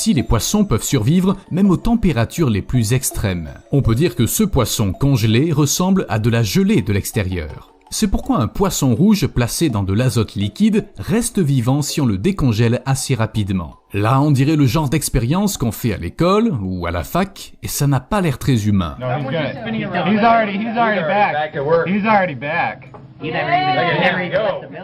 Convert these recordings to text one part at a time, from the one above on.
Ainsi, les poissons peuvent survivre même aux températures les plus extrêmes. On peut dire que ce poisson congelé ressemble à de la gelée de l'extérieur. C'est pourquoi un poisson rouge placé dans de l'azote liquide reste vivant si on le décongèle assez rapidement. Là, on dirait le genre d'expérience qu'on fait à l'école ou à la fac, et ça n'a pas l'air très humain. No, he's already back.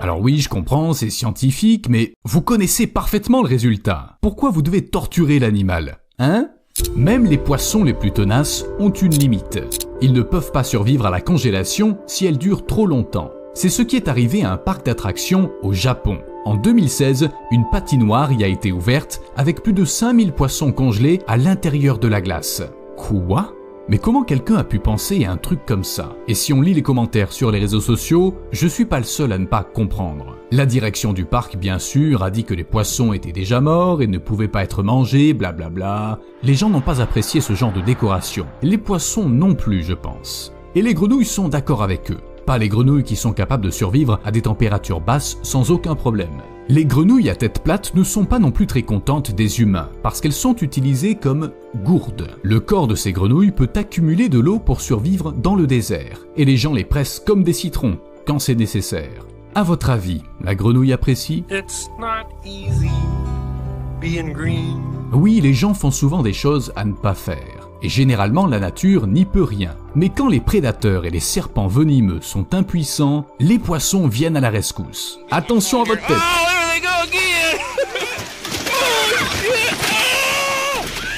Alors oui, je comprends, c'est scientifique, mais vous connaissez parfaitement le résultat. Pourquoi vous devez torturer l'animal, hein ? Même les poissons les plus tenaces ont une limite. Ils ne peuvent pas survivre à la congélation si elle dure trop longtemps. C'est ce qui est arrivé à un parc d'attractions au Japon. En 2016, une patinoire y a été ouverte avec plus de 5000 poissons congelés à l'intérieur de la glace. Quoi ? Mais comment quelqu'un a pu penser à un truc comme ça? Et si on lit les commentaires sur les réseaux sociaux, je suis pas le seul à ne pas comprendre. La direction du parc, bien sûr, a dit que les poissons étaient déjà morts et ne pouvaient pas être mangés, blablabla. Les gens n'ont pas apprécié ce genre de décoration. Les poissons non plus, je pense. Et les grenouilles sont d'accord avec eux. Pas les grenouilles qui sont capables de survivre à des températures basses sans aucun problème. Les grenouilles à tête plate ne sont pas non plus très contentes des humains, parce qu'elles sont utilisées comme gourdes. Le corps de ces grenouilles peut accumuler de l'eau pour survivre dans le désert, et les gens les pressent comme des citrons, quand c'est nécessaire. À votre avis, la grenouille apprécie ? It's not easy being green. Oui, les gens font souvent des choses à ne pas faire, et généralement la nature n'y peut rien. Mais quand les prédateurs et les serpents venimeux sont impuissants, les poissons viennent à la rescousse. Attention à votre tête!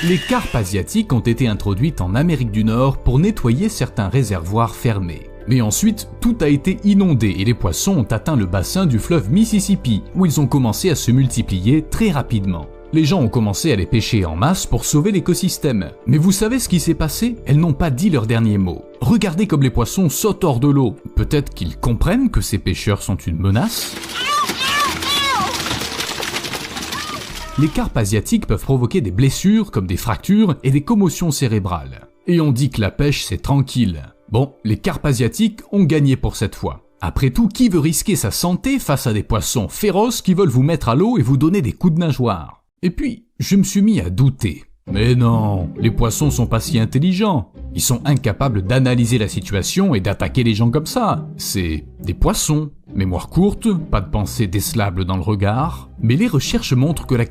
Les carpes asiatiques ont été introduites en Amérique du Nord pour nettoyer certains réservoirs fermés. Mais ensuite, tout a été inondé et les poissons ont atteint le bassin du fleuve Mississippi, où ils ont commencé à se multiplier très rapidement. Les gens ont commencé à les pêcher en masse pour sauver l'écosystème. Mais vous savez ce qui s'est passé? Elles n'ont pas dit leur dernier mot. Regardez comme les poissons sautent hors de l'eau. Peut-être qu'ils comprennent que ces pêcheurs sont une menace? Les carpes asiatiques peuvent provoquer des blessures comme des fractures et des commotions cérébrales. Et on dit que la pêche c'est tranquille. Bon, les carpes asiatiques ont gagné pour cette fois. Après tout, qui veut risquer sa santé face à des poissons féroces qui veulent vous mettre à l'eau et vous donner des coups de nageoire? Et puis, je me suis mis à douter. Mais non, les poissons sont pas si intelligents. Ils sont incapables d'analyser la situation et d'attaquer les gens comme ça. C'est des poissons. Mémoire courte, pas de pensée décelable dans le regard. Mais les recherches montrent que la